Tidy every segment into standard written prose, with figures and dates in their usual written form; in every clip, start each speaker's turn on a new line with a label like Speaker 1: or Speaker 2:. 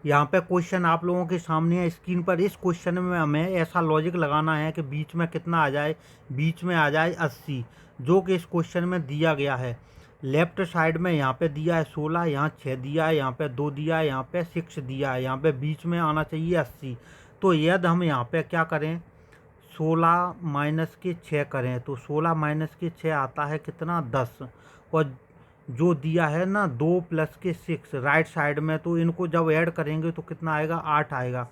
Speaker 1: यहाँ पे क्वेश्चन आप लोगों के सामने है स्क्रीन पर। इस क्वेश्चन में हमें ऐसा लॉजिक लगाना है कि बीच में कितना आ जाए, बीच में आ जाए 80, जो कि इस क्वेश्चन में दिया गया है। लेफ्ट साइड में यहाँ पे दिया है 16, यहाँ 6 दिया है, यहाँ पे 2 दिया है, यहाँ पे 6 दिया है, यहाँ पे बीच में आना चाहिए 80। तो यदि हम यहाँ पे क्या करें, 16 माइनस के 6 करें तो 16 माइनस के 6 आता है कितना, 10। और जो दिया है ना 2 प्लस के 6 राइट साइड में, तो इनको जब ऐड करेंगे तो कितना आएगा, 8 आएगा।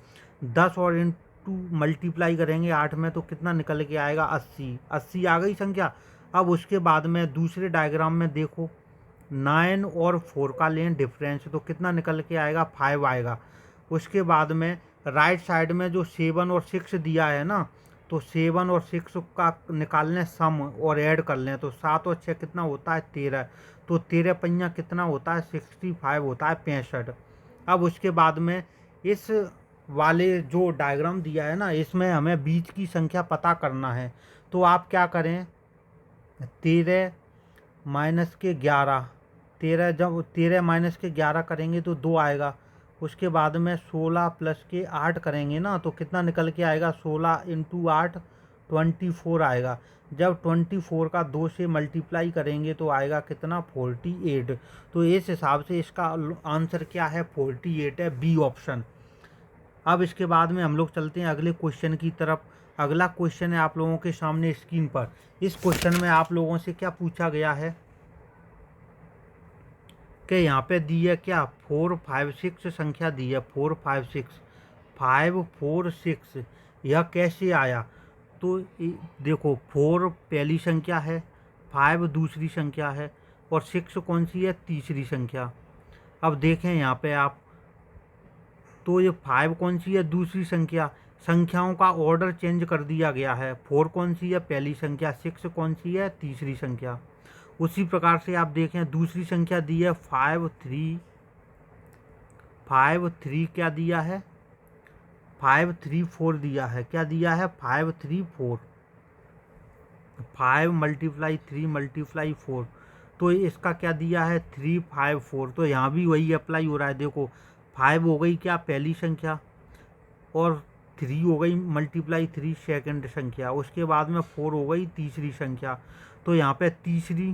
Speaker 1: 10 और इनटू मल्टीप्लाई करेंगे 8 में तो कितना निकल के आएगा, 80। 80 आ गई संख्या। अब उसके बाद में दूसरे डायग्राम में देखो, 9 और 4 का लें डिफरेंस, तो कितना निकल के आएगा, 5 आएगा। उसके बाद में राइट साइड में जो 7 और 6 दिया है ना, तो 7 और 6 का निकाल लें सम और ऐड कर लें, तो 7 और 6 कितना होता है, 13। तो 13 पहिया कितना होता है, 65 होता है, 65। अब उसके बाद में इस वाले जो डायग्राम दिया है ना, इसमें हमें बीच की संख्या पता करना है। तो आप क्या करें, 13 माइनस के 11, 13 जब 13 माइनस के 11 करेंगे तो 2 आएगा। उसके बाद में 16 प्लस के 8 करेंगे ना, तो कितना निकल के आएगा, 16 इंटू 8 24 आएगा। जब 24 का 2 से मल्टीप्लाई करेंगे तो आएगा कितना, 48। तो इस हिसाब से इसका आंसर क्या है, 48 है, बी ऑप्शन। अब इसके बाद में हम लोग चलते हैं अगले क्वेश्चन की तरफ। अगला क्वेश्चन है आप लोगों के सामने स्क्रीन पर। इस क्वेश्चन में आप लोगों से क्या पूछा गया है कि यहाँ पे दी है क्या, 4 5 6 संख्या दी है, 4 5 6, 5 4 6, यह कैसे आया। तो देखो 4 पहली संख्या है, 5 दूसरी संख्या है, और 6 कौन सी है, तीसरी संख्या। अब देखें यहाँ पे आप, तो ये 5 कौन सी है, दूसरी संख्या। संख्याओं का ऑर्डर चेंज कर दिया गया है। 4 कौन सी है, पहली संख्या। 6 कौन सी है, तीसरी संख्या। उसी प्रकार से आप देखें दूसरी संख्या दी है 5 3, 5 3 क्या दिया है, 5 3 4 दिया है। क्या दिया है, 5 3 4, 5 मल्टीप्लाई 3 मल्टीप्लाई 4। तो इसका क्या दिया है, 3 5 4। तो यहाँ भी वही अप्लाई हो रहा है। देखो 5 हो गई क्या, पहली संख्या, और 3 हो गई मल्टीप्लाई 3 सेकंड संख्या। उसके बाद में 4 हो गई तीसरी संख्या। तो यहाँ पे तीसरी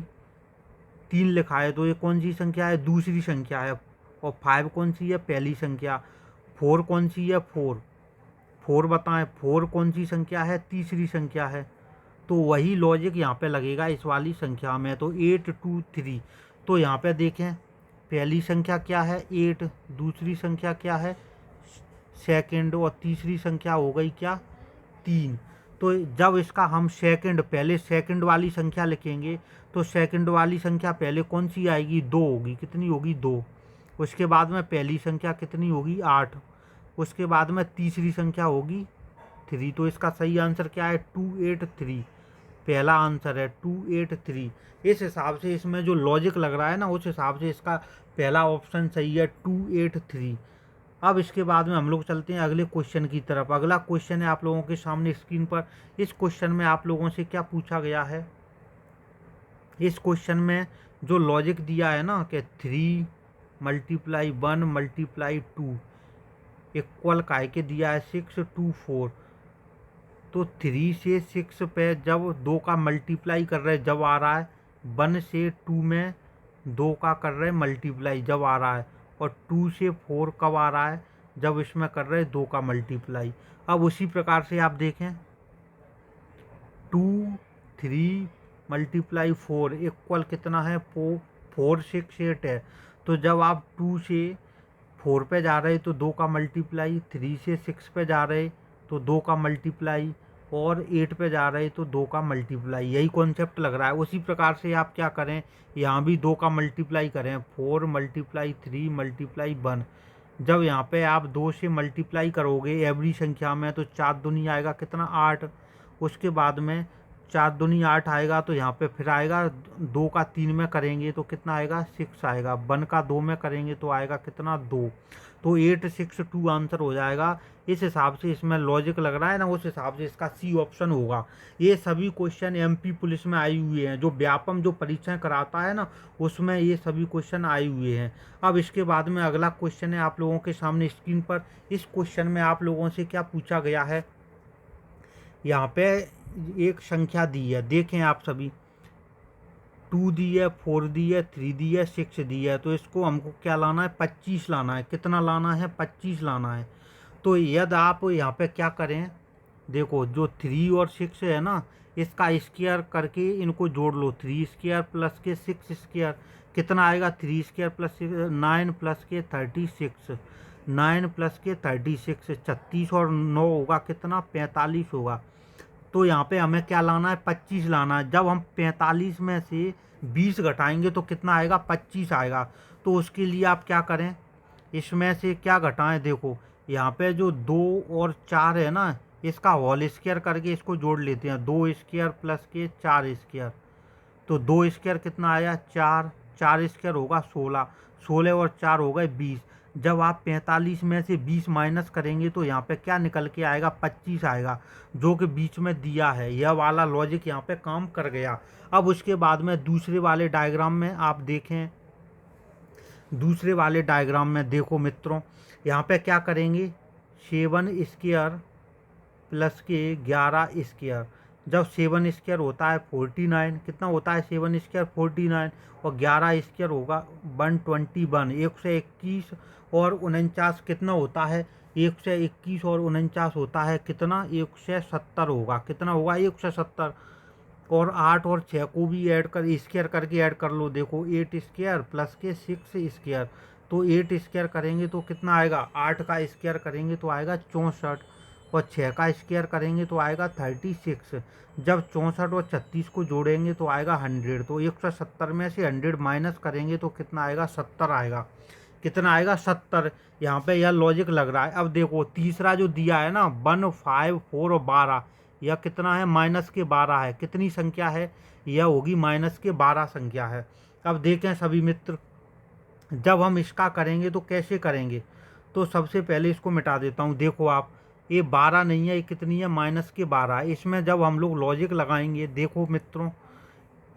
Speaker 1: 3 लिखा है, तो ये कौन सी संख्या है, दूसरी संख्या है। और 5 कौन सी है, पहली संख्या। 4 कौन सी है, 4, 4 बताएं, 4 कौन सी संख्या है, तीसरी संख्या है। तो वही लॉजिक यहाँ पे लगेगा इस वाली संख्या में। तो 8 2 3। तो यहाँ पे देखें पहली संख्या क्या है, 8, दूसरी संख्या क्या है, सेकंड, और तीसरी संख्या हो गई क्या, 3। तो जब इसका हम सेकंड, पहले सेकंड वाली संख्या लिखेंगे, तो सेकंड वाली संख्या पहले कौन सी आएगी, 2 होगी। कितनी होगी, 2। उसके बाद में पहली संख्या कितनी होगी, 8। उसके बाद में तीसरी संख्या होगी 3। तो इसका सही आंसर क्या है, 283। पहला आंसर है 283। इस हिसाब से इसमें जो लॉजिक लग रहा है ना, उस हिसाब से इसका पहला ऑप्शन सही है, 283। अब इसके बाद में हम लोग चलते हैं अगले क्वेश्चन की तरफ। अगला क्वेश्चन है आप लोगों के सामने स्क्रीन पर। इस क्वेश्चन में आप लोगों से क्या पूछा गया है, इस क्वेश्चन में जो लॉजिक दिया है ना कि 3 मल्टीप्लाई 1 मल्टीप्लाई 2 इक्वल काय के दिया है, 6 2 4। तो 3 से 6 पे जब 2 का मल्टीप्लाई कर रहे जब आ रहा है, 1 से 2 में 2 का कर रहे मल्टीप्लाई जब आ रहा है, और 2 से 4 कब आ रहा है, जब इसमें कर रहे 2 का मल्टीप्लाई। अब उसी प्रकार से आप देखें 2 3 मल्टीप्लाई 4 इक्वल कितना है, 4 6 8 है। तो जब आप 2 से 4 पे जा रहे तो 2 का मल्टीप्लाई, 3 से 6 पे जा रहे तो 2 का मल्टीप्लाई, और 8 पे जा रहे तो 2 का मल्टीप्लाई। यही कॉन्सेप्ट लग रहा है। उसी प्रकार से आप क्या करें, यहाँ भी 2 का मल्टीप्लाई करें, 4 मल्टीप्लाई 3 मल्टीप्लाई 1। जब यहाँ पे आप 2 से मल्टीप्लाई करोगे एवरी संख्या में, तो 4 दूनी आएगा कितना, 8। उसके बाद में 4 दूनी 8 आएगा, तो यहाँ पे फिर आएगा 2 का 3 में करेंगे तो कितना आएगा 6 आएगा, 1 का 2 में करेंगे तो आएगा कितना 2, तो 862 आंसर हो जाएगा। इस हिसाब से इसमें लॉजिक लग रहा है ना, उस हिसाब से इसका सी ऑप्शन होगा। ये सभी क्वेश्चन एमपी पुलिस में आए हुए हैं, जो व्यापम जो परीक्षाएं कराता है ना, उसमें ये सभी क्वेश्चन आए हुए हैं। अब इसके बाद में अगला क्वेश्चन है आप लोगों के सामने स्क्रीन पर। इस क्वेश्चन में आप लोगों से क्या पूछा गया है, यहाँ पे एक संख्या दी है, देखें आप सभी, 2 दी है, 4 दी है, 3 दी है, 6 दी है। तो इसको हमको क्या लाना है, 25 लाना है। कितना लाना है, 25 लाना है। तो यदि आप यहाँ पे क्या करें, देखो जो 3 और 6 है ना, इसका स्क्वायर करके इनको जोड़ लो, 3 स्क्वायर प्लस के 6 स्क्वायर कितना आएगा, 3 स्क्वायर प्लस 9 प्लस के 36, 9 प्लस के 36, 36 और 9 होगा कितना, 45 होगा। तो यहाँ पे हमें क्या लाना है, 25 लाना है। जब हम 45 में से 20 घटाएंगे तो कितना आएगा, 25 आएगा। तो उसके लिए आप क्या करें, इसमें से क्या घटाएं, देखो यहाँ पे जो 2 और 4 है ना, इसका होल स्क्वायर करके इसको जोड़ लेते हैं, 2 स्क्वायर प्लस के 4 स्क्वायर। तो 2 स्क्वायर कितना आया, 4, 4 स्क्वायर होगा 16, 16 और 4 हो गए 20। जब आप 45 में से 20 माइनस करेंगे तो यहाँ पे क्या निकल के आएगा, 25 आएगा, जो कि बीच में दिया है। यह वाला लॉजिक यहाँ पे काम कर गया। अब उसके बाद में दूसरे वाले डायग्राम में आप देखें, दूसरे वाले डायग्राम में देखो मित्रों, यहाँ पे क्या करेंगे, 7 स्क्वायर प्लस के 11 स्क्वायर। जब 7 स्क्वायर होता है 49, कितना होता है 7 स्क्वायर 49, और 11 स्क्वायर होगा 121, 121 और 49 कितना होता है, 121 और 49 होता है कितना, 170 होगा, कितना होगा 170। और 8 और 6 को भी ऐड कर, स्क्वायर करके ऐड कर लो, देखो 8 स्क्वायर प्लस के 6 स्क्वायर। तो 8 स्क्वायर करेंगे तो कितना आएगा, 8 का स्क्वायर करेंगे तो आएगा 64, और 6 का स्क्वायर करेंगे तो आएगा 36। जब 64 और 36 को जोड़ेंगे तो आएगा 100। तो 170 में से 100 माइनस करेंगे तो कितना आएगा, 70 आएगा, कितना आएगा 70। यहाँ पे यह लॉजिक लग रहा है। अब देखो तीसरा जो दिया है ना, 1, 5, 4 और 12, यह कितना है, माइनस के 12 है। कितनी संख्या है, यह होगी माइनस के 12 संख्या है। अब देखें सभी मित्र, जब हम इसका करेंगे तो कैसे करेंगे, तो सबसे पहले इसको मिटा देता हूँ। देखो आप, ये 12 नहीं है, ये कितनी है, माइनस के 12। इसमें जब हम लोग लॉजिक लगाएंगे, देखो मित्रों,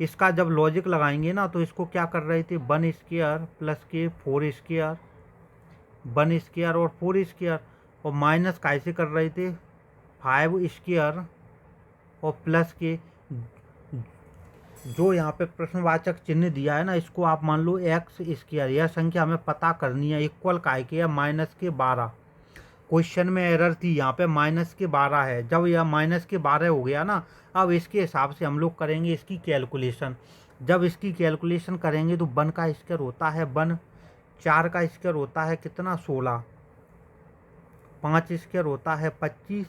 Speaker 1: इसका जब लॉजिक लगाएंगे ना, तो इसको क्या कर रहे थे, 1 स्क्वायर प्लस के 4 स्क्वायर, 1 स्क्वायर और 4 स्क्वायर, और माइनस कैसे कर रहे थे, 5 स्क्वायर और प्लस के, जो यहाँ पे प्रश्नवाचक चिन्ह दिया है ना, इसको आप मान लो एक्स स्क्वायर। यह संख्या हमें पता करनी है, इक्वल काय के है माइनस के 12। क्वेश्चन में एरर थी, यहाँ पे माइनस के 12 है। जब यह माइनस के 12 हो गया ना, अब इसके हिसाब से हम लोग करेंगे इसकी कैलकुलेशन। जब इसकी कैलकुलेशन करेंगे तो 1 का स्क्वायर होता है 1, 4 का स्क्वायर होता है कितना, 16, 5 स्क्वायर होता है 25,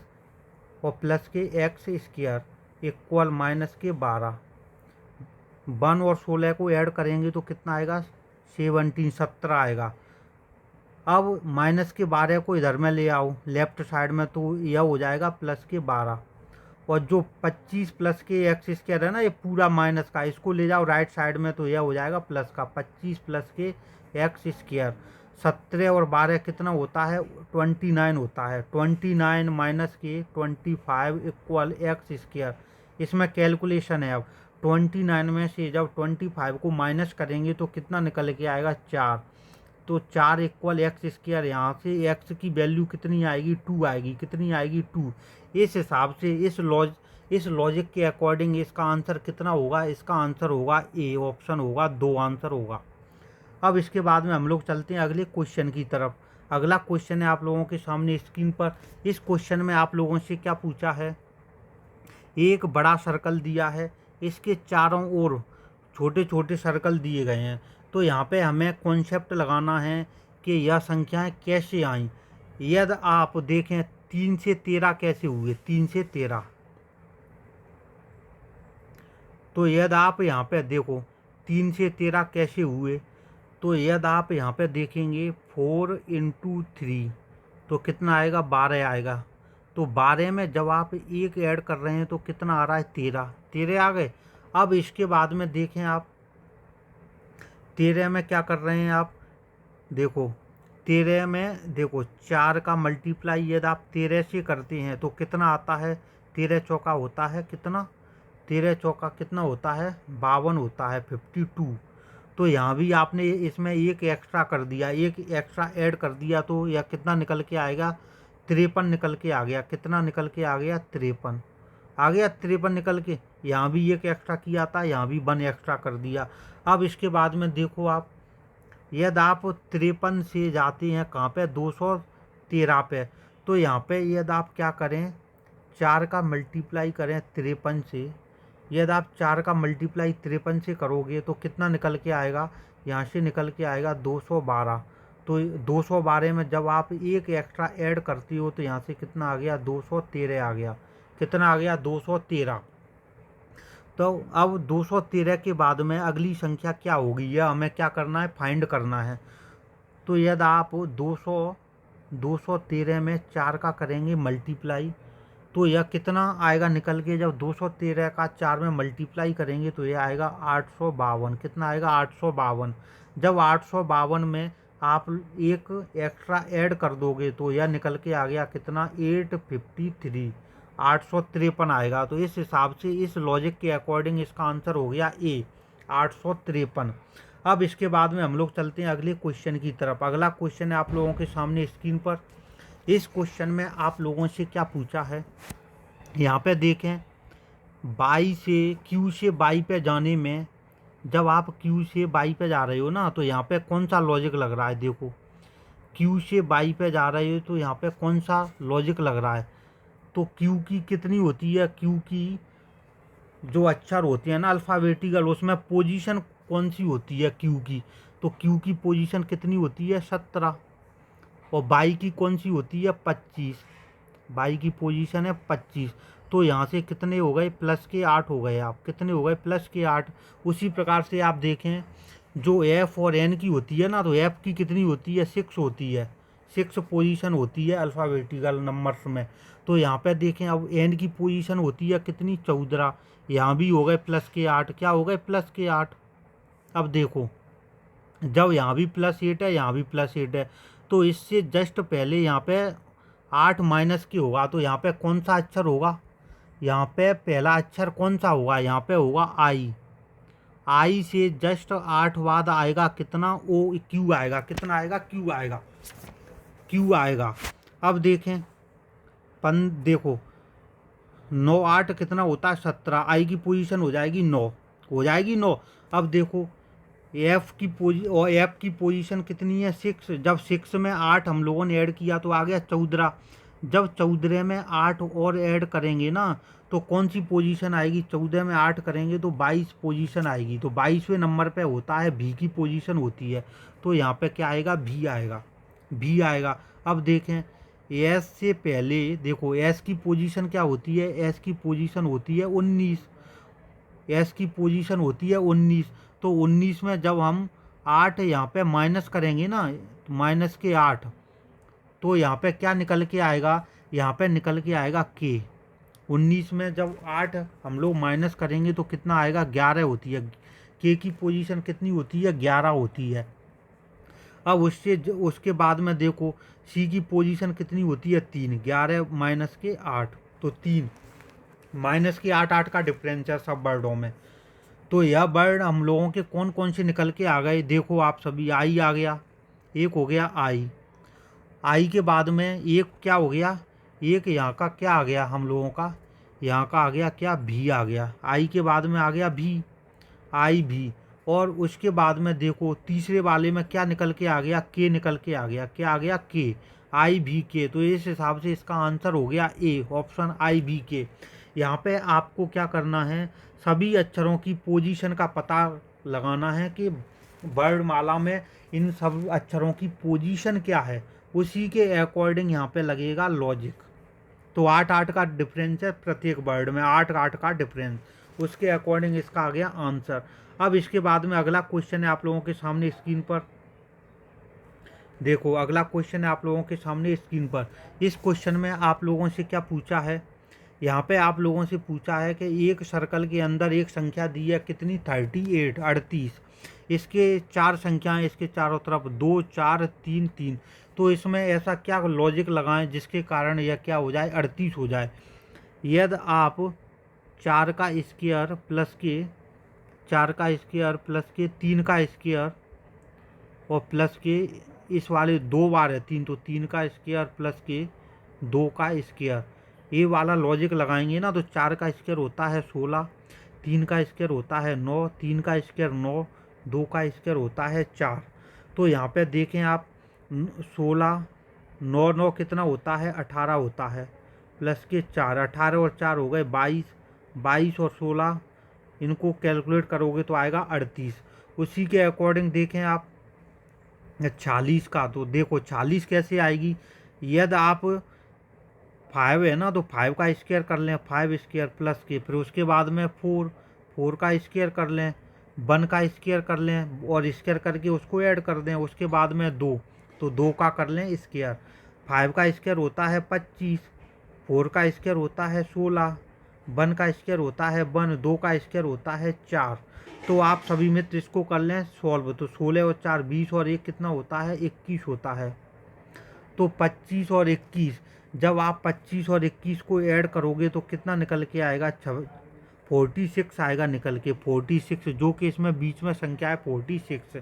Speaker 1: और प्लस के एक्स स्क्वायर इक्वल माइनस के 12। 1 और 16 को ऐड करेंगे तो कितना आएगा, 17 आएगा। अब माइनस के 12 को इधर में ले आओ लेफ्ट साइड में, तो यह हो जाएगा प्लस के 12। और जो 25 प्लस के एक्स स्क्वायर है ना, ये पूरा माइनस का, इसको ले जाओ राइट साइड में, तो यह हो जाएगा प्लस का, 25 प्लस के एक्स स्क्वायर। 17 और 12 कितना होता है, 29 होता है। 29 माइनस के 25 इक्वल एक्स स्क्वायर। इसमें कैलकुलेशन है। अब 29 में से जब 25 को माइनस करेंगे तो कितना निकल के आएगा, 4। तो 4 इक्वल एक्स स्क्वायर, यहाँ से एक्स की वैल्यू कितनी आएगी, 2 आएगी, कितनी आएगी, 2। इस हिसाब से इस लॉजिक के अकॉर्डिंग इसका आंसर कितना होगा, इसका आंसर होगा ए ऑप्शन होगा, 2 आंसर होगा। अब इसके बाद में हम लोग चलते हैं अगले क्वेश्चन की तरफ। अगला क्वेश्चन है आप लोगों के सामने स्क्रीन पर। इस क्वेश्चन में आप लोगों से क्या पूछा है, एक बड़ा सर्कल दिया है, इसके चारों ओर छोटे छोटे सर्कल दिए गए हैं। तो यहाँ पे हमें कॉन्सेप्ट लगाना है कि यह संख्याएं कैसे आईं। यदि आप देखें 3 से 13 कैसे हुए, 3 से 13, तो यदि आप यहाँ पे देखो 3 से 13 कैसे हुए, तो यदि आप यहाँ पे देखेंगे 4 × 3 तो कितना आएगा, 12 आएगा। तो 12 में जब आप एक ऐड कर रहे हैं तो कितना आ रहा है, 13, 13 आ गए। अब इसके बाद में देखें आप 13 में क्या कर रहे हैं आप, देखो 13 में देखो 4 का मल्टीप्लाई यदि आप 13 से करते हैं तो कितना आता है, 13 चौका होता है कितना, 13 चौका कितना होता है, 52 होता है, 52। तो यहाँ भी आपने इसमें एक एक्स्ट्रा कर दिया, एक एक्स्ट्रा ऐड कर दिया, तो यह कितना निकल के आएगा, 53 निकल के आ गया। कितना निकल के आ गया, 53 आ गया, 53 निकल के। यहाँ भी एक एक्स्ट्रा किया था, यहाँ भी 1 एक्स्ट्रा कर दिया। अब इसके बाद में देखो आप, यदि आप 53 से जाते हैं कहाँ पे, 213 पे, तो यहाँ पे यदि आप क्या करें, 4 का मल्टीप्लाई करें 53 से। यदि आप 4 का मल्टीप्लाई 53 से करोगे तो कितना निकल के आएगा, यहाँ से निकल के आएगा 212। तो 212 में जब आप एक एक्स्ट्रा ऐड करती हो तो यहाँ से कितना आ गया, 213 आ गया। कितना आ गया, 213। तो अब 213 के बाद में अगली संख्या क्या होगी, यह हमें क्या करना है, फाइंड करना है। तो यदि आप 213 में 4 का करेंगे मल्टीप्लाई, तो यह कितना आएगा निकल के, जब 213 का 4 में मल्टीप्लाई करेंगे तो यह आएगा 852। कितना आएगा, 852। जब 852 में आप एक एक्स्ट्रा ऐड कर दोगे तो यह निकल के आ गया कितना, 853, 853 आएगा। तो इस हिसाब से, इस लॉजिक के अकॉर्डिंग इसका आंसर हो गया ए, 853। अब इसके बाद में हम लोग चलते हैं अगले क्वेश्चन की तरफ। अगला क्वेश्चन है आप लोगों के सामने स्क्रीन पर। इस क्वेश्चन में आप लोगों से क्या पूछा है, यहाँ पे देखें, बाई से क्यू से बाई पे जाने में, जब आप क्यू से बाई पे जा रहे हो ना, तो यहाँ पे कौन सा लॉजिक लग रहा है, देखो क्यू से बाई पे जा रहे हो तो यहाँ पे कौन सा लॉजिक लग रहा है। तो क्यू की कितनी होती है, क्यू की जो अक्षर होते हैं ना अल्फ़ाबेटिकल, उसमें पोजीशन कौन सी होती है क्यू की, तो क्यू की पोजीशन कितनी होती है, 17। और बाई की कौन सी होती है, 25। बाई की पोजीशन है 25। तो यहाँ से कितने हो गए, प्लस के 8 हो गए। आप कितने हो गए, प्लस के 8। उसी प्रकार से आप देखें, जो एफ और एन की होती है ना, तो एफ की कितनी होती है, 6 होती है, 6 पोजीशन होती है अल्फ़ाबेटिकल नंबर्स में। तो यहाँ पे देखें, अब एन की पोजीशन होती है कितनी, 14। यहाँ भी हो गए प्लस के 8, क्या हो गए, प्लस के 8। अब देखो, जब यहाँ भी +8 है, यहाँ भी +8 है, तो इससे जस्ट पहले यहाँ पे 8 माइनस के होगा, तो यहाँ पे कौन सा अक्षर होगा, यहाँ पे पहला अक्षर कौन सा होगा, यहाँ पे होगा आई। आई से जस्ट 8 बाद आएगा कितना, ओ क्यू आएगा। कितना आएगा, क्यू आएगा, क्यू आएगा। अब देखें, देखो 9 8 कितना होता है, 17। आई की पोजीशन हो जाएगी 9, हो जाएगी 9। अब देखो एफ की पोजीशन कितनी है, 6। जब 6 में 8 हम लोगों ने ऐड किया तो आ गया 14। जब 14 में 8 और ऐड करेंगे ना, तो कौन सी पोजीशन आएगी, 14 में 8 करेंगे तो 22 पोजीशन आएगी। तो 22वें नंबर पे होता है भी की पोजीशन होती है। तो यहाँ पे क्या आएगा, भी आएगा, भी आएगा। अब देखें, एस से पहले देखो एस की पोजीशन क्या होती है, एस की पोजीशन होती है 19। एस की पोजीशन होती है 19। तो 19 में जब हम 8 यहाँ पे माइनस करेंगे ना, माइनस के 8, तो यहाँ पे क्या निकल के आएगा, यहाँ पे निकल के आएगा के। 19 में जब 8 हम लोग माइनस करेंगे तो कितना आएगा, 11 होती है। के की पोजीशन कितनी होती है, 11 होती है। अब उसके बाद में देखो, सी की पोजीशन कितनी होती है, 3। 11 माइनस के 8, तो 3 माइनस के 8, 8 का डिफरेंस है सब वर्डों में। तो यह वर्ड हम लोगों के कौन कौन से निकल के आ गए, देखो आप सभी, आई आ गया, एक हो गया आई। आई के बाद में एक क्या हो गया, एक यहाँ का क्या आ गया हम लोगों का, यहाँ का आ गया क्या, भी आ गया। आई के बाद में आ गया भी, आई भी। और उसके बाद में देखो तीसरे वाले में क्या निकल के आ गया, के निकल के आ गया। क्या आ गया, के, आई भी के। तो इस हिसाब से इसका आंसर हो गया ए, ऑप्शन आई भी के। यहाँ पे आपको क्या करना है, सभी अक्षरों की पोजीशन का पता लगाना है कि वर्णमाला में इन सब अक्षरों की पोजीशन क्या है, उसी के अकॉर्डिंग यहाँ पे लगेगा लॉजिक। तो 8 8 का डिफरेंस है प्रत्येक वर्ड में, 8 8 का डिफरेंस, उसके अकॉर्डिंग इसका आ गया आंसर। अब इसके बाद में अगला क्वेश्चन है आप लोगों के सामने स्क्रीन पर। देखो अगला क्वेश्चन है आप लोगों के सामने स्क्रीन पर। इस क्वेश्चन में आप लोगों से क्या पूछा है, यहाँ पे आप लोगों से पूछा है कि एक सर्कल के अंदर एक संख्या दी है कितनी, 38 38। इसके चार संख्याएं, इसके चारों तरफ 2 4 3 3। तो इसमें ऐसा क्या लॉजिक लगाएं जिसके कारण यह क्या हो जाए, 38 हो जाए। यदि आप 4 का स्क्वायर प्लस के 3 का स्क्वायर और प्लस के इस वाले 2 बार है 3, तो 3 का स्क्वायर प्लस के 2 का स्क्वायर, ये वाला लॉजिक लगाएंगे ना तो 4 का स्क्वायर होता है 16, 3 का स्क्वायर होता है 9, 3 का स्क्वायर 9, 2 का स्क्वायर होता है 4। तो यहाँ पे देखें आप 16 9 9 कितना होता है, 18 होता है, प्लस के 4, 18 और 4 हो गए 22, 22 और 16 इनको कैलकुलेट करोगे तो आएगा 38। उसी के अकॉर्डिंग देखें आप 40 का, तो देखो 40 कैसे आएगी, यदि आप 5 है ना तो 5 का स्क्वायर कर लें, 5 स्क्वायर प्लस के, फिर उसके बाद में 4 का स्क्वायर कर लें, 1 का स्क्वायर कर लें और स्क्वायर करके उसको ऐड कर दें, उसके बाद में 2, तो 2 का कर लें स्क्वायर। 5 का स्क्वायर होता है 25, 4 का स्क्वायर होता है 16, 1 का स्क्वायर होता है 1, 2 का स्क्वायर होता है 4। तो आप सभी मित्र इसको कर लें सॉल्व, तो 16 और 4 20 और 1 कितना होता है, 21 होता है। तो 25 और 21, जब आप 25 और 21 को ऐड करोगे तो कितना निकल के आएगा, 46 आएगा निकल के, 46, जो कि इसमें बीच में संख्या है 46।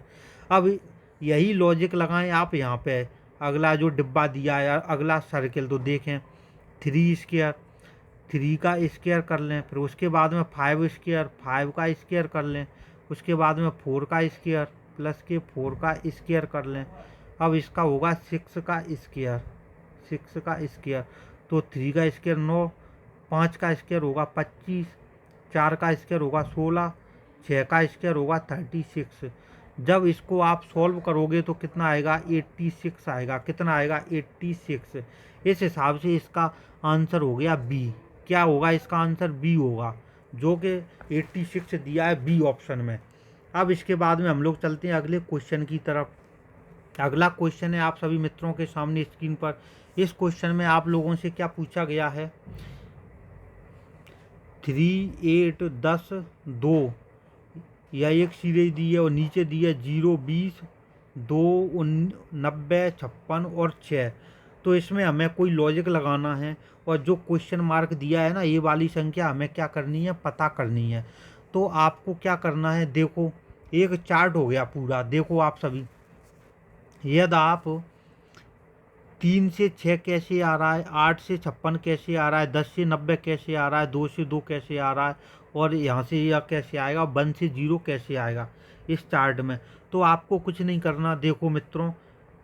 Speaker 1: अब यही लॉजिक लगाएं आप यहाँ पे, अगला जो डिब्बा दिया है अगला सर्किल, तो देखें 3 स्क्वायर, 3 का स्क्वायर कर लें, फिर उसके बाद में 5 स्क्वायर, 5 का स्क्वायर कर लें, उसके बाद में 4 का स्क्वायर प्लस के 4 का स्क्वायर कर लें। अब इसका होगा 6 का स्क्वायर, 6 का स्क्वायर, तो 3 का स्क्वायर 9, 5 का स्क्वायर होगा 25, 4 का स्क्वायर होगा 16, 6 का स्क्वायर होगा 36। जब इसको आप सॉल्व करोगे तो कितना आएगा, 86 आएगा। कितना आएगा, 86। इस हिसाब से इसका आंसर हो गया बी। क्या होगा इसका आंसर, बी होगा, जो कि 86 दिया है बी ऑप्शन में। अब इसके बाद में हम लोग चलते हैं अगले क्वेश्चन की तरफ। अगला क्वेश्चन है आप सभी मित्रों के सामने स्क्रीन पर। इस क्वेश्चन में आप लोगों से क्या पूछा गया है, 3 8 10 2, या एक सीरीज दी है और नीचे दी है 0 20 2 90 56 और 6। तो इसमें हमें कोई लॉजिक लगाना है और जो क्वेश्चन मार्क दिया है ना, ये वाली संख्या हमें क्या करनी है, पता करनी है। तो आपको क्या करना है, देखो एक चार्ट हो गया पूरा, देखो आप सभी, यदि आप 3 से 6 कैसे आ रहा है, 8 से 56 कैसे आ रहा है, 10 से 90 कैसे आ रहा है, 2 से 2 कैसे आ रहा है, और यहाँ से यह कैसे आएगा, 1 से 0 कैसे आएगा इस चार्ट में। तो आपको कुछ नहीं करना, देखो मित्रों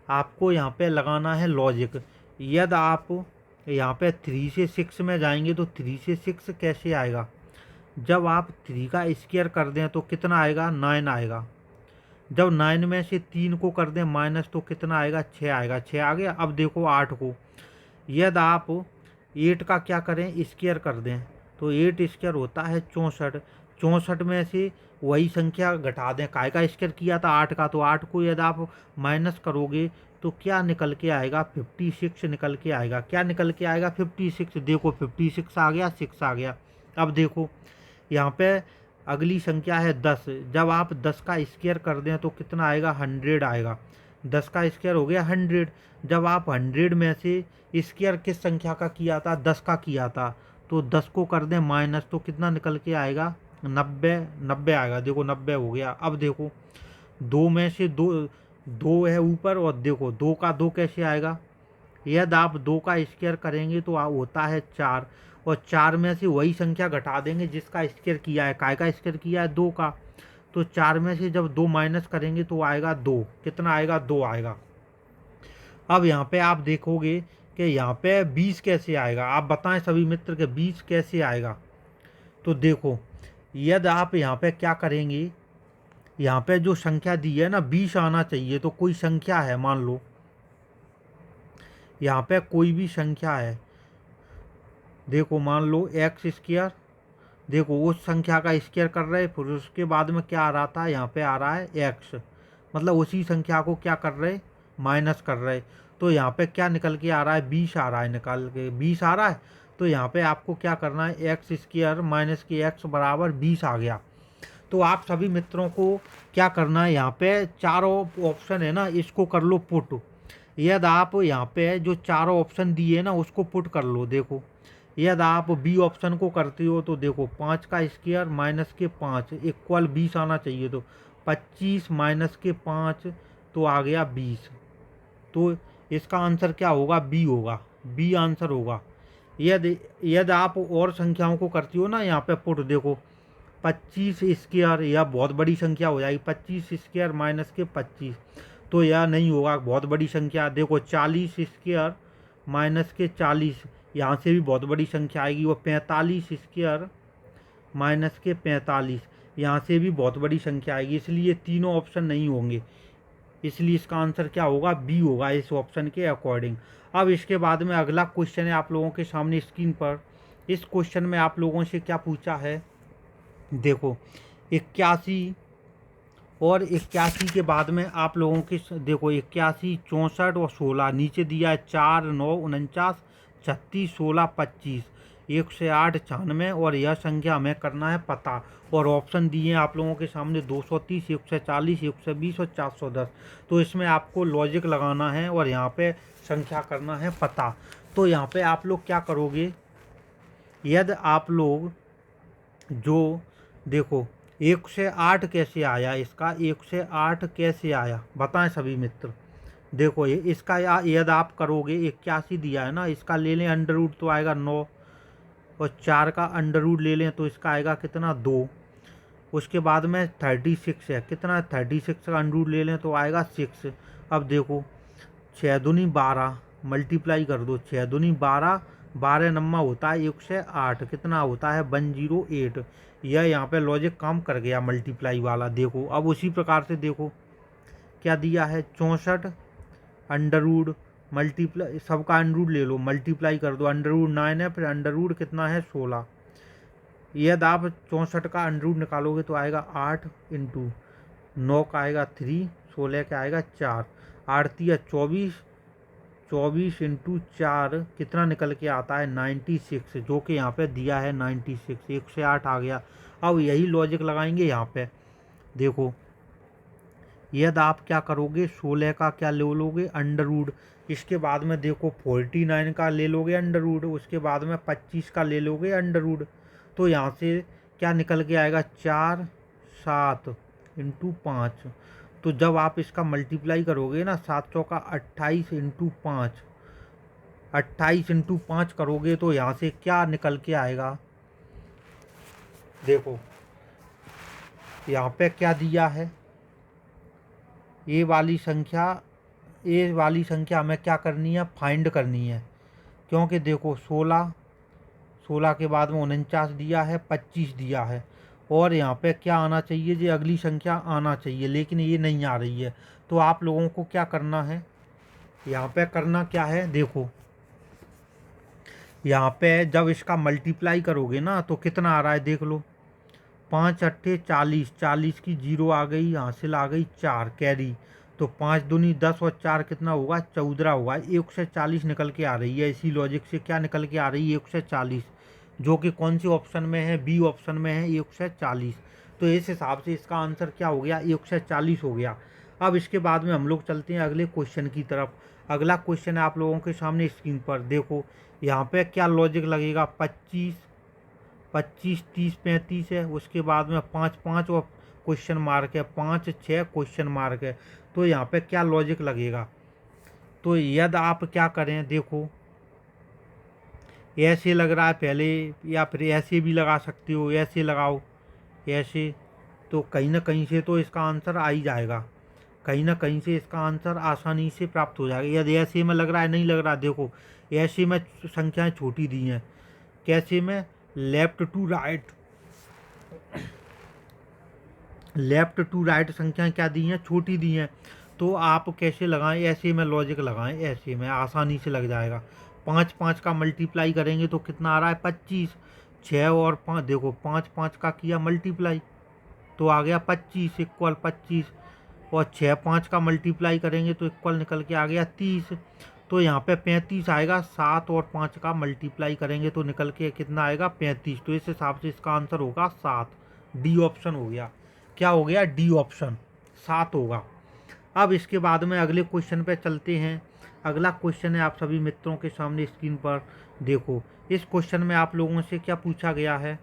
Speaker 1: आपको यहाँ पे लगाना है लॉजिक। यदि आप यहाँ पे 3 से 6 में जाएंगे तो 3 से 6 कैसे आएगा, जब आप 3 का स्क्वायर कर दें तो कितना आएगा, 9 आएगा। जब 9 में से 3 को कर दें माइनस तो कितना आएगा, 6 आएगा। 6 आ गया। अब देखो 8 को, यदि आप 8 का क्या करें, स्क्वायर कर दें तो 8 स्क्वायर होता है 64। 64 में से वही संख्या घटा दें, काय का स्क्वायर किया था 8 का, तो 8 को यदि आप माइनस करोगे तो क्या निकल के आएगा, 56 निकल के आएगा। क्या निकल के आएगा, 56। देखो 56 आ गया, 6 आ गया। अब देखो यहाँ पे अगली संख्या है 10, जब आप 10 का स्क्वायर कर दें तो कितना आएगा, 100 आएगा। 10 का स्क्वायर हो गया 100। जब आप 100 में से स्क्वायर किस संख्या का किया था, 10 का किया था, तो 10 को कर दें माइनस तो कितना निकल के आएगा, 90 आएगा। देखो 90 हो गया। अब देखो 2 में से 2 है ऊपर, और देखो 2 का 2 कैसे आएगा, यदि आप 2 का स्क्वायर करेंगे तो होता है 4, और 4 में से वही संख्या घटा देंगे जिसका स्क्वायर किया है, काय का स्क्वायर किया है, 2 का। तो 4 में से जब 2 माइनस करेंगे तो आएगा 2। कितना आएगा, 2 आएगा। अब यहाँ पे आप देखोगे कि यहाँ पे 20 कैसे आएगा, आप बताएं सभी मित्र के 20 कैसे आएगा। तो देखो यदि आप यहाँ पे क्या करेंगे, यहाँ पे जो संख्या दी है ना 20 आना चाहिए, तो कोई संख्या है, मान लो यहाँ पे कोई भी संख्या है, देखो मान लो एक्स स्क्वायर, देखो उस संख्या का स्क्वायर कर रहे, फिर उसके बाद में क्या आ रहा था, यहाँ पे आ रहा है एक्स, मतलब उसी संख्या को क्या कर रहे, माइनस कर रहे, तो यहाँ पे क्या निकल के आ रहा है, 20 आ रहा है, निकाल के 20 आ रहा है। तो यहाँ पे आपको क्या करना है, एक्स स्क्वायर माइनस के एक्स बराबर 20 आ गया। तो आप सभी मित्रों को क्या करना है, यहाँ पे चारों ऑप्शन है ना, इसको कर लो पुट। यदि आप यहाँ पे जो चारों ऑप्शन दिए ना उसको पुट कर लो। देखो यदि आप बी ऑप्शन को करते हो तो देखो 5 का स्क्वायर माइनस के 5 इक्वल 20 आना चाहिए। तो 25 माइनस के 5 तो आ गया 20। तो इसका आंसर क्या होगा, बी होगा, बी आंसर होगा। यदि यदि आप और संख्याओं को करती हो ना यहाँ पे पुट, देखो 25 स्क्वायर, यह बहुत बड़ी संख्या हो जाएगी, 25 स्क्वायर माइनस के 25 तो यह नहीं होगा, बहुत बड़ी संख्या। देखो 40 स्क्वायर माइनस के 40, यहाँ से भी बहुत बड़ी संख्या आएगी। वो 45 स्क्वायर माइनस के 45, यहाँ से भी बहुत बड़ी संख्या आएगी। इसलिए तीनों ऑप्शन नहीं होंगे, इसलिए इसका आंसर क्या होगा, बी होगा इस ऑप्शन के अकॉर्डिंग। अब इसके बाद में अगला क्वेश्चन है आप लोगों के सामने स्क्रीन पर। इस क्वेश्चन में आप लोगों से क्या पूछा है, देखो 81 और 81 के बाद में आप लोगों के देखो 81, 64 और 16 नीचे दिया है 4, 9, 49, 36, 16, 25, 1 से 8, 96 और यह संख्या हमें करना है पता। और ऑप्शन दिए हैं आप लोगों के सामने 230, 140, 120 और 410। तो इसमें आपको लॉजिक लगाना है और यहाँ पे संख्या करना है पता। तो यहाँ पे आप लोग क्या करोगे, यदि आप लोग जो देखो 1 से 8 कैसे आया, इसका 1 से 8 कैसे आया बताएं सभी मित्र। देखो ये इसका यदि आप करोगे 81 दिया है ना, इसका ले लें अंडर रूट तो आएगा 9 और 4 का अंडर रूट ले लें तो इसका आएगा कितना 2। उसके बाद में 36 है, कितना 36 का अंडर रूट ले लें तो आएगा 6। अब देखो 6 दूनी 12 मल्टीप्लाई कर दो, 6 दूनी 12, 12 नम्मा होता है 1 से 8, कितना होता है 108। यह यहाँ पे लॉजिक काम कर गया मल्टीप्लाई वाला। देखो अब उसी प्रकार से देखो क्या दिया है, 64 अंडर रूट मल्टीप्लाई, सबका अंडर रूट ले लो मल्टीप्लाई कर दो, अंडर रूट 9 है, फिर अंडर रूट कितना है 16। यदि आप 64 का अंडर रूट निकालोगे तो आएगा 8 इंटू 9 का आएगा 3, 16 का आएगा 4, 8 तिया 24, 24 इंटू 4 कितना निकल के आता है 96, जो कि यहाँ पे दिया है 96, 1 से 8 आ गया। अब यही लॉजिक लगाएंगे यहाँ पे। देखो यदि आप क्या करोगे 16 का क्या ले लोगे अंडर रूट, इसके बाद में देखो 49 का ले लोगे अंडर रूट, उसके बाद में 25 का ले लोगे अंडर रूट। तो यहाँ से क्या निकल के आएगा 4, 7 इंटू 5। तो जब आप इसका मल्टीप्लाई करोगे ना 7 चौका 28 इंटू 5, 28 इंटू 5 करोगे तो यहाँ से क्या निकल के आएगा, देखो यहाँ पे क्या दिया है, ये वाली संख्या हमें क्या करनी है, फाइंड करनी है। क्योंकि देखो 16 के बाद में 49 दिया है, 25 दिया है और यहाँ पे क्या आना चाहिए, जो अगली संख्या आना चाहिए, लेकिन ये नहीं आ रही है। तो आप लोगों को क्या करना है, यहाँ पे करना क्या है, देखो यहाँ पे जब इसका मल्टीप्लाई करोगे ना तो कितना आ रहा है देख लो, 5 अट्ठे 40, 40 की 0 आ गई, हासिल आ गई 4 कैरी। तो 5 दूनी 10 और 4 कितना होगा 14 होगा, 1 से 40 निकल के आ रही है। इसी लॉजिक से क्या निकल के आ रही है 1 से 40, जो कि कौन सी ऑप्शन में है, बी ऑप्शन में है 1 से 40। तो इस हिसाब से इसका आंसर क्या हो गया 1 से 40 हो गया। अब इसके बाद में हम लोग चलते हैं अगले क्वेश्चन की तरफ। अगला क्वेश्चन है आप लोगों के सामने स्क्रीन पर। देखो यहाँ पे क्या लॉजिक लगेगा, 25, 25, 30, 35 है, उसके बाद में 5, 5 और क्वेश्चन मार्क है, 5, 6 क्वेश्चन मार्क है। तो यहाँ पे क्या लॉजिक लगेगा, तो यदि आप क्या करें, देखो ऐसे लग रहा है पहले, या फिर ऐसे भी लगा सकते हो, ऐसे लगाओ ऐसे, तो कहीं ना कहीं से तो इसका आंसर आ ही जाएगा, कहीं ना कहीं से इसका आंसर आसानी से प्राप्त हो जाएगा। यदि ऐसे में लग रहा है, नहीं लग रहा, देखो ऐसे में संख्याएं छोटी दी हैं, कैसे में left to right, left to right संख्याएं क्या दी हैं, छोटी दी हैं। तो आप कैसे लगाएं, ऐसे में लॉजिक लगाएं, ऐसे में आसानी से लग जाएगा। 5, 5 का मल्टीप्लाई करेंगे तो कितना आ रहा है 25, 6 और 5, देखो 5, 5 का किया मल्टीप्लाई तो आ गया 25 इक्वल 25, और 6 5 का मल्टीप्लाई करेंगे तो इक्वल निकल के आ गया 30। तो यहाँ पे 35 आएगा। 7 और 5 का मल्टीप्लाई करेंगे तो निकल के कितना आएगा 35। तो इस हिसाब से इसका आंसर होगा 7। डी ऑप्शन हो गया। क्या हो गया? डी ऑप्शन 7 होगा। अब इसके बाद में अगले क्वेश्चन पे चलते हैं। अगला क्वेश्चन है आप सभी मित्रों के सामने स्क्रीन पर देखो। इस क्वेश्चन में आप लोगों से क्या पूछा गया है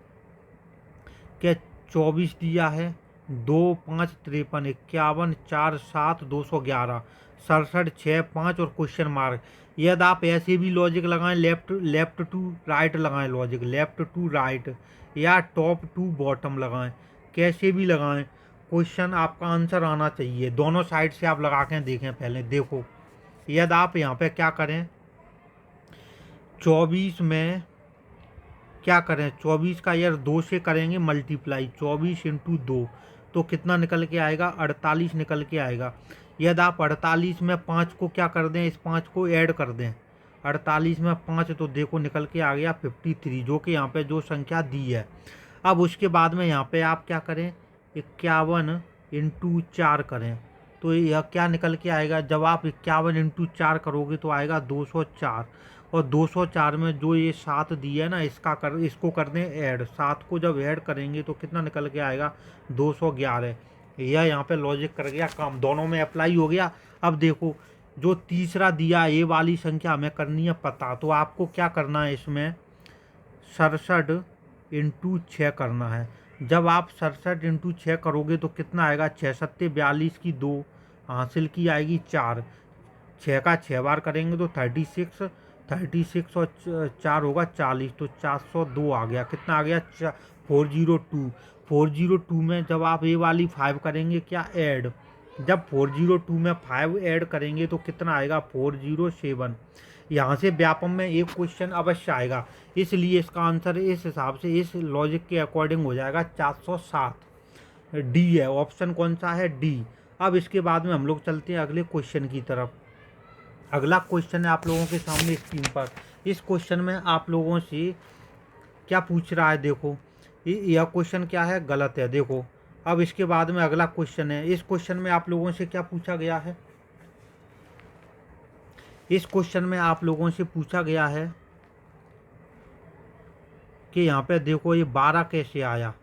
Speaker 1: कि 24 दिया है, 2 5 53, 51 4 7 211, 67 6 5 और क्वेश्चन मार्क। यदि आप ऐसे भी लॉजिक लगाएं, लेफ्ट टू राइट लगाएं, लॉजिक लेफ्ट टू राइट या टॉप टू बॉटम लगाएं, कैसे भी लगाएं, क्वेश्चन आपका आंसर आना चाहिए। दोनों साइड से आप लगा के देखें। पहले देखो, यदि आप यहाँ पे क्या करें, 24 में क्या करें, 24 का यार 2 से करेंगे मल्टीप्लाई, 24 इंटू 2 तो कितना निकल के आएगा? 48 निकल के आएगा। यदि आप 48 में 5 को क्या कर दें, इस 5 को ऐड कर दें, 48 में 5 तो देखो निकल के आ गया 53, जो कि यहाँ पे जो संख्या दी है। अब उसके बाद में यहाँ पे आप क्या करें, 51 इंटू 4 करें तो यह क्या निकल के आएगा? जब आप 51 इंटू 4 करोगे तो आएगा 204। और 204 में जो ये 7 दिया है ना, इसको कर दें ऐड। 7 को जब ऐड करेंगे तो कितना निकल के आएगा? 211। यह यहाँ पे लॉजिक कर गया काम, दोनों में अप्लाई हो गया। अब देखो, जो तीसरा दिया ये वाली संख्या हमें करनी है पता, तो आपको क्या करना है, इसमें 67 इंटू 6 करना है। जब आप 67 इंटू 6 करोगे तो कितना आएगा? 6 सत्ते 42 की 2 हासिल की आएगी 4, 6 का 6 बार करेंगे तो 36 और 4 होगा 40, तो 402 आ गया। कितना आ गया? 402। 402 में जब आप ये वाली 5 करेंगे क्या ऐड, जब 402 में 5 ऐड करेंगे तो कितना आएगा? 407। यहाँ से व्यापम में एक क्वेश्चन अवश्य आएगा, इसलिए इसका आंसर इस हिसाब से इस लॉजिक के अकॉर्डिंग हो जाएगा 407। डी है ऑप्शन, कौन सा है? डी। अब इसके बाद में हम लोग चलते हैं अगले क्वेश्चन की तरफ। अगला क्वेश्चन है आप लोगों के सामने स्क्रीन पर। इस क्वेश्चन में आप लोगों से क्या पूछ रहा है, देखो यह क्वेश्चन क्या है, गलत है। देखो, अब इसके बाद में अगला क्वेश्चन है। इस क्वेश्चन में आप लोगों से क्या पूछा गया है, इस क्वेश्चन में आप लोगों से पूछा गया है कि यहाँ पे देखो ये 12 कैसे आया।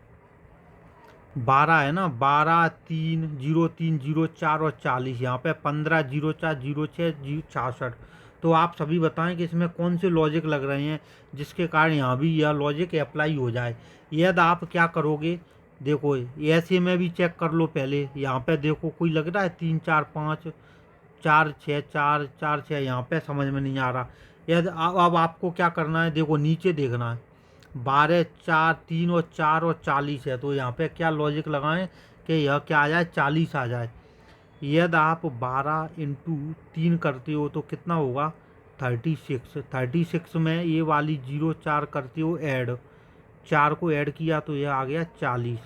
Speaker 1: 12 है ना, 12 3 0 3 0 4 और 40, यहाँ पे 15 0 4 0 6 66। तो आप सभी बताएं कि इसमें कौन से लॉजिक लग रहे हैं जिसके कारण यहाँ भी यह लॉजिक अप्लाई हो जाए। यदि आप क्या करोगे, देखो ऐसे में भी चेक कर लो पहले। यहाँ पे देखो कोई लग रहा है 3 4 5 4 6 4 4 6, यहाँ पे समझ में नहीं आ रहा। यदि अब आपको क्या करना है, देखो नीचे देखना है, 12 4 3 और 4 और 40 है, तो यहाँ पे क्या लॉजिक लगाएं कि यह क्या आ जाए, 40 आ जाए। यदि आप 12 इंटू 3 करते हो तो कितना होगा? 36। 36 में ये वाली 0 4 करते हो ऐड, 4 को ऐड किया तो यह आ गया 40।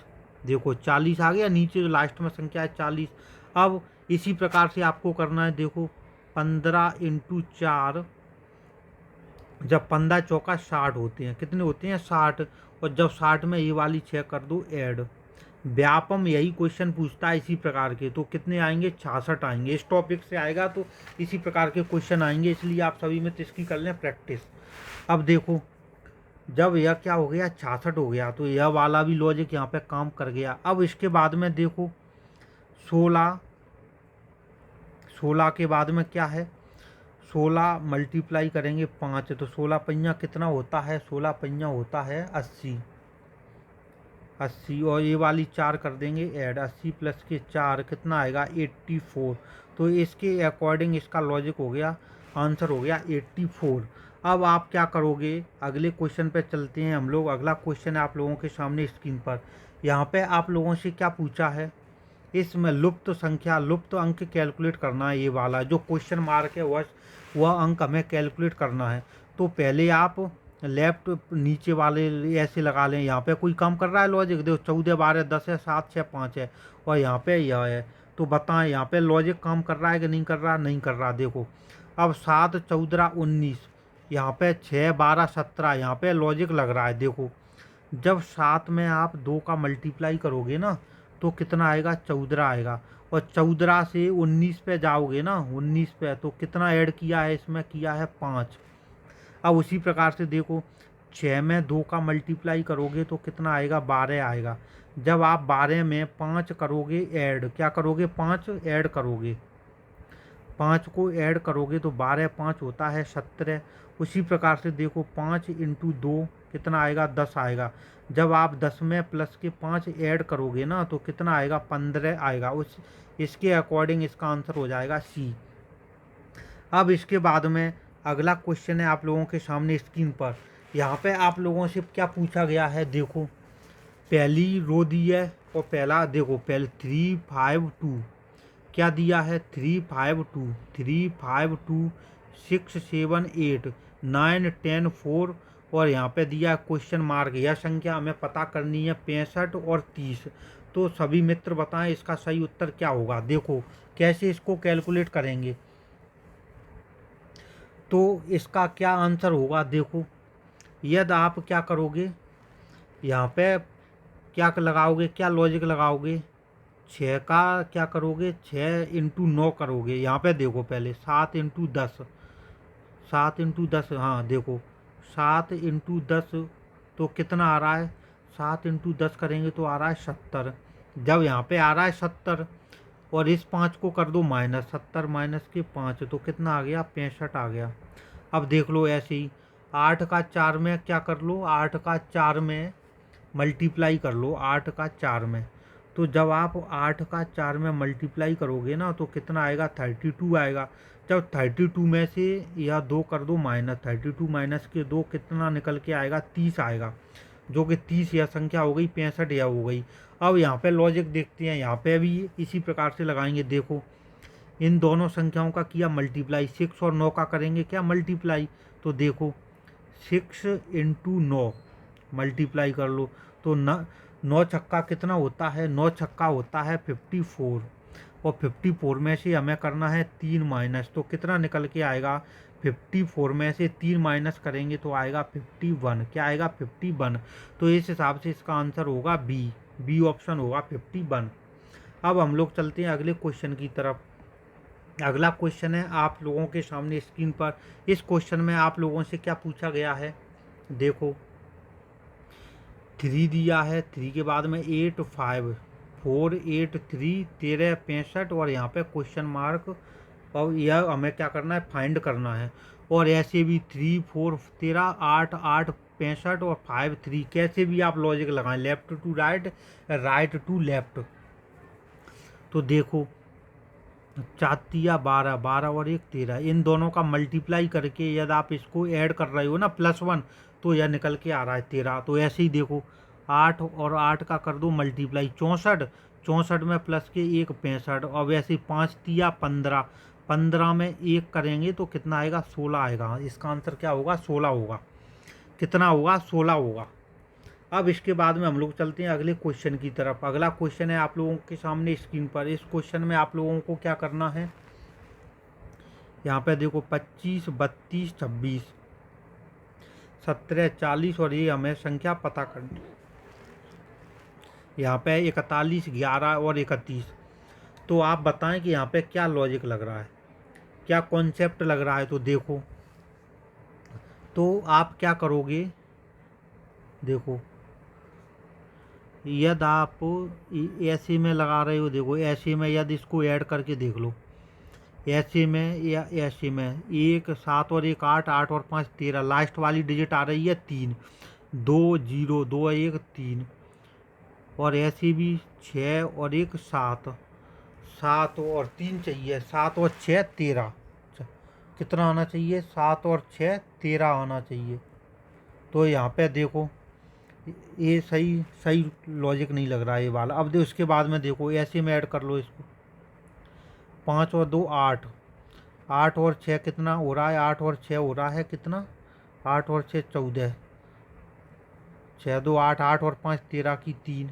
Speaker 1: देखो 40 आ गया, नीचे जो लास्ट में संख्या है 40। अब इसी प्रकार से आपको करना है, देखो 15 इंटू 4, जब 15 चौका 60 होते हैं, कितने होते हैं? 60। और जब 60 में ये वाली 6 कर दो ऐड। व्यापम यही क्वेश्चन पूछता है इसी प्रकार के, तो कितने आएंगे? 66 आएंगे। इस टॉपिक से आएगा तो इसी प्रकार के क्वेश्चन आएंगे, इसलिए आप सभी में इसकी कर लें प्रैक्टिस। अब देखो, जब यह क्या हो गया, 66 हो गया, तो यह वाला भी लॉजिक यहाँ पे काम कर गया। अब इसके बाद में देखो 16 के बाद में क्या है, 16 मल्टीप्लाई करेंगे 5, तो 16 पहिया कितना होता है? 16 पहिया होता है 80। और ये वाली 4 कर देंगे ऐड, 80 प्लस के 4 कितना आएगा? 84। तो इसके अकॉर्डिंग इसका लॉजिक हो गया, आंसर हो गया 84। अब आप क्या करोगे, अगले क्वेश्चन पे चलते हैं हम लोग। अगला क्वेश्चन है आप लोगों के सामने स्क्रीन पर। यहाँ पे आप लोगों से क्या पूछा है, इसमें लुप्त संख्या, लुप्त अंक कैलकुलेट करना है। ये वाला जो क्वेश्चन मार्क है वह अंक हमें कैलकुलेट करना है। तो पहले आप लेफ्ट नीचे वाले ऐसे लगा लें। यहाँ पे कोई काम कर रहा है लॉजिक, देखो 14 12 10 है, 7 6 5 है, और यहाँ पे यह है। तो बताएं यहाँ पे लॉजिक काम कर रहा है कि नहीं कर रहा? नहीं कर रहा। देखो अब 7 14 19, यहाँ पे 6 12 17, यहाँ पे लॉजिक लग रहा है। देखो जब 7 में आप 2 का मल्टीप्लाई करोगे ना तो कितना आएगा? 14 आएगा। और 14 से 19 पे जाओगे ना, 19 पे, तो कितना ऐड किया है इसमें, किया है 5। अब उसी प्रकार से देखो 6 में 2 का मल्टीप्लाई करोगे तो कितना आएगा, 12 आएगा। जब आप 12 में 5 करोगे ऐड, क्या करोगे, 5 ऐड करोगे, 5 को ऐड करोगे तो 12 5 होता है 17। उसी प्रकार से देखो 5 इंटू 2 कितना आएगा, 10 आएगा। जब आप 10 में प्लस के 5 ऐड करोगे ना तो कितना आएगा, 15 आएगा। उस इसके अकॉर्डिंग इसका आंसर हो जाएगा सी। अब इसके बाद में अगला क्वेश्चन है आप लोगों के सामने स्क्रीन पर। यहाँ पे आप लोगों से क्या पूछा गया है, देखो पहली रो दी है और पहला देखो, पहले 3 5 2 क्या दिया है, 3 5 2 3 5 2 6 7 8 9 10 4 और यहाँ पे दिया है क्वेश्चन मार्क। यह संख्या हमें पता करनी है 65 और 30। तो सभी मित्र बताएं इसका सही उत्तर क्या होगा। देखो कैसे इसको कैलकुलेट करेंगे, तो इसका क्या आंसर होगा। देखो यदि आप क्या करोगे, यहाँ पे क्या लगाओगे, क्या लॉजिक लगाओगे, 6 का क्या करोगे, 6 इंटू 9 करोगे। यहाँ पे देखो पहले 7 इंटू 10, 7 इंटू 10, हाँ देखो 7 इंटू 10 तो कितना आ रहा है, 7 इंटू 10 करेंगे तो आ रहा है 70। जब यहाँ पे आ रहा है 70 और इस 5 को कर दो माइनस, 70 माइनस के 5 तो कितना आ गया, 65 आ गया। अब देख लो ऐसे ही 8 का 4 में क्या कर लो, 8 का 4 में मल्टीप्लाई कर लो, 8 का 4 में। तो जब आप 8 का 4 में मल्टीप्लाई करोगे ना तो कितना आएगा, 32 आएगा। जब 32 में से यह 2 कर दो माइनस, 32 माइनस के 2 कितना निकल के आएगा, 30 आएगा। जो कि 30 यह संख्या हो गई, 65 यह हो गई। अब यहाँ पे लॉजिक देखते हैं, यहाँ पे भी इसी प्रकार से लगाएंगे। देखो इन दोनों संख्याओं का किया मल्टीप्लाई, 6 और 9 का करेंगे क्या मल्टीप्लाई। तो देखो 6 इंटू 9 मल्टीप्लाई कर लो तो 9 छक्का कितना होता है, 9 छक्का होता है 54 और 54 में से हमें करना है 3 माइनस, तो कितना निकल के आएगा, 54 में से 3 माइनस करेंगे तो आएगा 51। क्या आएगा, 51। तो इस हिसाब से इसका आंसर होगा बी ऑप्शन होगा 51। अब हम लोग चलते हैं अगले क्वेश्चन की तरफ। अगला क्वेश्चन है आप लोगों के सामने स्क्रीन पर। इस क्वेश्चन में आप लोगों से क्या पूछा गया है, देखो 3 दिया है, 3 के बाद में 8 5 4 8 3 13 65 और यहाँ पे क्वेश्चन मार्क। और यह हमें क्या करना है, फाइंड करना है। और ऐसे भी 3 4 13 8 8 65 और 5 3, कैसे भी आप लॉजिक लगाएं, left to right, right to left. तो देखो 4 तिया 12, 12 और 1 13, इन दोनों का मल्टीप्लाई करके यदि आप इसको ऐड कर रहे हो ना +1 तो यह निकल के आ रहा है 13। तो ऐसे ही देखो 8 और 8 का कर दो मल्टीप्लाई, 64, 64 में प्लस के 1 65 और वैसे ही 5 तिया 15, 15 में 1 करेंगे तो कितना आएगा, 16 आएगा। इसका आंसर क्या होगा, 16 होगा। कितना होगा, 16 होगा। अब इसके बाद में हम लोग चलते हैं अगले क्वेश्चन की तरफ। अगला क्वेश्चन है आप लोगों के सामने स्क्रीन पर। इस क्वेश्चन में आप लोगों को क्या करना है, यहाँ पे देखो 25 32 26 17 40 और ये हमें संख्या पता करनी। यहाँ पे 41 11 और 31। तो आप बताएं कि यहाँ पे क्या लॉजिक लग रहा है, क्या कॉन्सेप्ट लग रहा है। तो देखो तो आप क्या करोगे, देखो यदि आप ऐसे में लगा रहे हो, देखो ऐसे में यदि इसको ऐड करके देख लो, ऐसे में या ऐसे में 1 7 और 1 8, 8 और 5 13, लास्ट वाली डिजिट आ रही है 3, 2 0 2 1 3 और ऐसे भी 6 और 1 7, 7 और 3 चाहिए, 7 और 6 13। कितना आना चाहिए, 7 और 6 13 आना चाहिए। तो यहाँ पे देखो ये सही सही लॉजिक नहीं लग रहा है ये वाला। अब देखो उसके बाद में देखो ऐसे में ऐड कर लो इसको, 5 और 2 8, 8 और 6 कितना हो रहा है, 8 और 6 हो रहा है कितना, 8 और 6 14, 6 2 8, 8 और 5 13 की 3।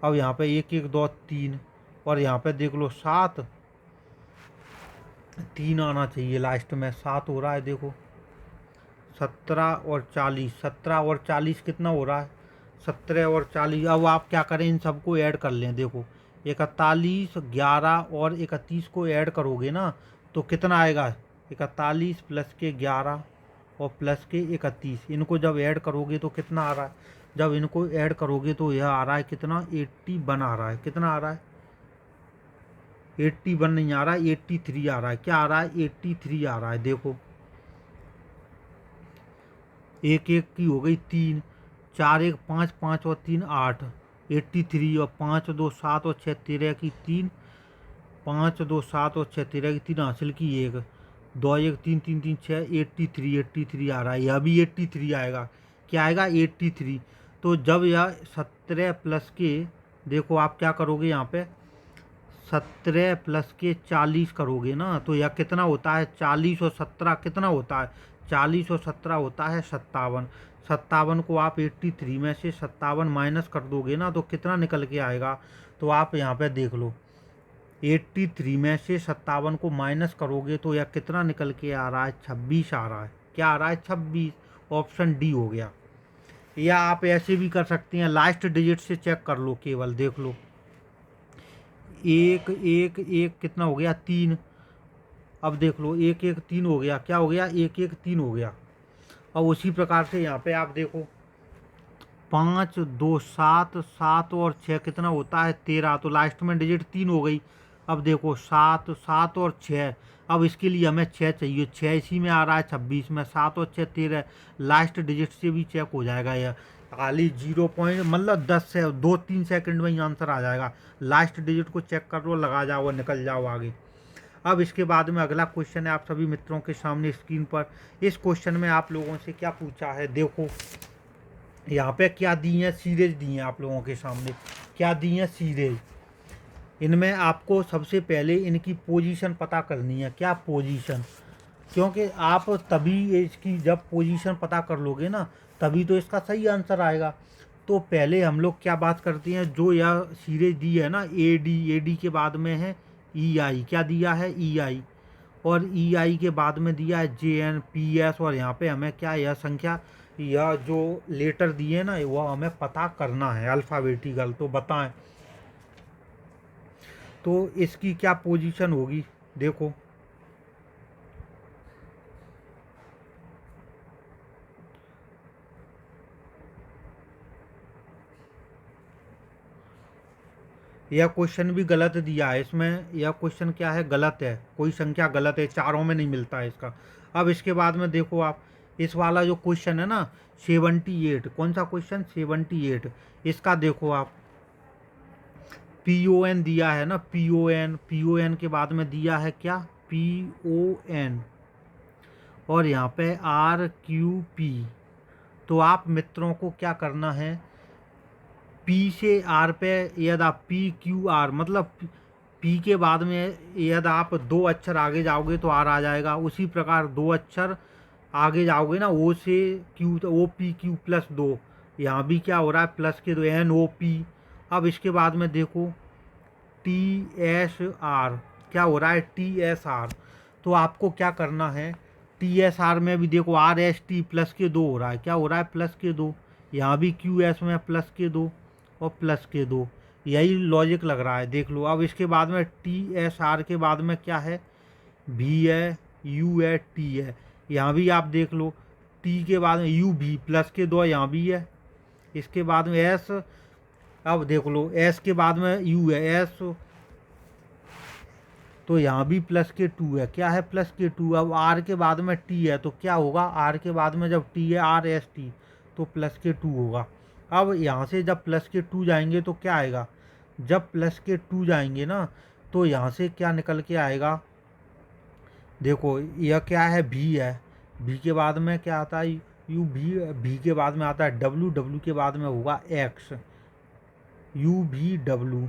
Speaker 1: अब यहाँ पे 1 1 2 3 और यहाँ पे देख लो 7 3 आना चाहिए लास्ट में, 7 हो रहा है। देखो 17 और 40, 17 और 40 कितना हो रहा है, 17 और 40। अब आप क्या करें, इन सबको ऐड कर लें। देखो 41, 11 और 31 को ऐड करोगे ना तो कितना आएगा? 41 प्लस के 11 और प्लस के 31, इनको जब ऐड करोगे तो कितना आ रहा है? जब इनको ऐड करोगे तो यह आ रहा है कितना? 81 आ रहा है। कितना आ रहा है? 81 नहीं आ रहा है, 83 आ रहा है। क्या आ रहा है? 83 आ रहा है। देखो, एक एक की हो गई 3, 4 1 5, 5 और 3 8, 83 और 5 2 7 और 6 13 की 3, 5 2 7 और 6 13 की 3 हासिल की 1, 2 1 3 3 3 6, 83 आ रहा है। यह भी 83 आएगा। क्या आएगा? 83। तो जब यह 17 प्लस के, देखो आप क्या करोगे यहाँ पे, 17 प्लस के 40 करोगे ना तो यह कितना होता है? 40 और 17 कितना होता है? 40 और 17 होता है 57। 57 को आप 83 में से 57 माइनस कर दोगे ना तो कितना निकल के आएगा? तो आप यहाँ पे देख लो, 83 में से 57 को माइनस करोगे तो यह कितना निकल के आ रहा है? 26 आ रहा है। क्या आ रहा है? 26। ऑप्शन डी हो गया। या आप ऐसे भी कर सकते हैं, लास्ट डिजिट से चेक कर लो, केवल देख लो, 1 1 1 कितना हो गया? 3। अब देख लो, 1 1 3 हो गया। क्या हो गया? 1 1 3 हो गया। अब उसी प्रकार से यहाँ पे आप देखो, 5 2 7, 7 और 6 कितना होता है? 13। तो लास्ट में डिजिट 3 हो गई। अब देखो 7 7 और 6, अब इसके लिए हमें 6 चाहिए। 6 इसी में आ रहा है 26 में, 7 और 6 13। लास्ट डिजिट से भी चेक हो जाएगा यह, खाली 0 पॉइंट मतलब 10 से 2-3 सेकंड में ही आंसर आ जाएगा। लास्ट डिजिट को चेक कर लो, लगा जाओ और निकल जाओ आगे। अब इसके बाद में अगला क्वेश्चन है आप सभी मित्रों के सामने स्क्रीन पर। इस क्वेश्चन में आप लोगों से क्या पूछा है? देखो यहाँ पे क्या दी है? सीरीज दी है आप लोगों के सामने। क्या दी है? सीरीज। इनमें आपको सबसे पहले इनकी पोजीशन पता करनी है। क्या पोजीशन? क्योंकि आप तभी इसकी जब पोजीशन पता कर लोगे ना तभी तो इसका सही आंसर आएगा। तो पहले हम लोग क्या बात करते हैं, जो यह सीरीज दी है ना, ए डी के बाद में है ई आई। क्या दिया है? ई आई। और ई आई के बाद में दिया है जे एन पी एस। और यहाँ पे हमें क्या, यह संख्या, यह जो लेटर दिए ना वह हमें पता करना है अल्फ़ाबेटिकल। तो बताएं तो इसकी क्या पोजीशन होगी? देखो, यह क्वेश्चन भी गलत दिया है इसमें। यह क्वेश्चन क्या है? गलत है, कोई संख्या गलत है, चारों में नहीं मिलता है इसका। अब इसके बाद में देखो आप, इस वाला जो क्वेश्चन है ना 78, कौन सा क्वेश्चन? 78। इसका देखो आप, पी ओ एन दिया है ना, पी ओ एन के बाद में दिया है क्या? P O N. और यहाँ पे आर क्यू पी। तो आप मित्रों को क्या करना है, पी से आर पे यदि आप पी क्यू आर मतलब पी के बाद में यदि आप 2 अक्षर आगे जाओगे तो आर आ जाएगा। उसी प्रकार 2 अक्षर आगे जाओगे ना, ओ से क्यू, तो ओ पी क्यू प्लस 2। यहाँ भी क्या हो रहा है? प्लस के 2, एन ओ पी। अब इसके बाद में देखो टी एस आर, क्या हो रहा है? T S R. तो आपको क्या करना है, टी एस आर में भी देखो आर एस टी प्लस के 2 हो रहा है। क्या हो रहा है? प्लस के 2। यहाँ भी क्यू एस में प्लस के 2 और प्लस के 2। यही लॉजिक लग रहा है, देख लो। अब इसके बाद में टी एस आर के बाद में क्या है? भी है, यू है, टी है। यहाँ भी आप देख लो, टी के बाद में यू भी प्लस के 2 यहाँ भी है। इसके बाद में एस, अब देख लो एस के बाद में यू है, एस तो यहाँ भी प्लस के 2 है। क्या है? प्लस के 2। अब आर के बाद में टी है तो क्या होगा? आर के बाद में जब टी है, आर एस टी, तो प्लस के 2 होगा। अब यहाँ से जब प्लस के 2 जाएंगे तो क्या आएगा? जब प्लस के 2 जाएंगे ना तो यहाँ से क्या निकल के आएगा? देखो यह क्या है? भी है, भी के बाद में क्या आता है? यू भी के बाद में आता है डब्लू, डब्लू के बाद में होगा एक्स, यू भी डब्लू।